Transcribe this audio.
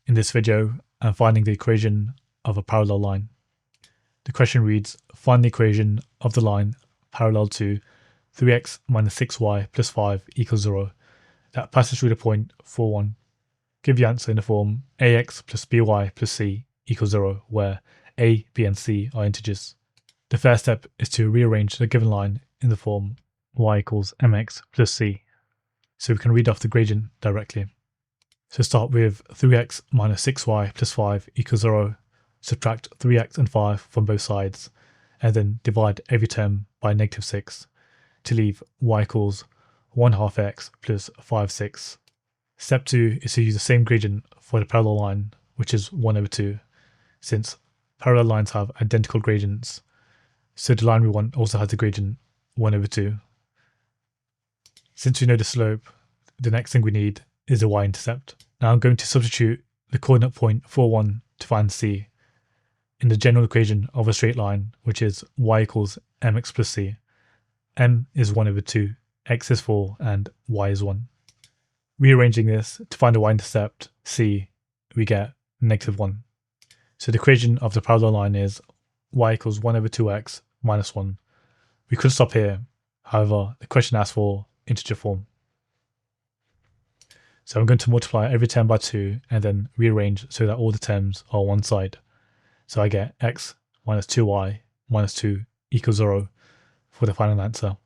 In this video, I'm finding the equation of a parallel line. The question reads, find the equation of the line parallel to 3x minus 6y plus 5 equals 0 that passes through the point 4, 1. Give the answer in the form ax plus by plus c equals 0, where a, b and c are integers. The first step is to rearrange the given line in the form y equals mx plus c, so we can read off the gradient directly. So start with 3x minus 6y plus 5 equals 0, subtract 3x and 5 from both sides, and then divide every term by negative 6 to leave y equals 1/2 x plus 5/6. Step 2 is to use the same gradient for the parallel line, which is 1/2, since parallel lines have identical gradients, so the line we want also has the gradient 1/2. Since we know the slope, the next thing we need is the y-intercept. Now I'm going to substitute the coordinate point 4, 1 to find c in the general equation of a straight line, which is y equals mx plus c. M is 1/2, x is 4, and y is 1. Rearranging this to find the y-intercept c, we get -1. So the equation of the parallel line is y equals 1/2x minus 1. We could stop here, however, the question asks for integer form. So I'm going to multiply every term by 2 and then rearrange so that all the terms are on one side. So I get x minus 2y minus 2 equals 0 for the final answer.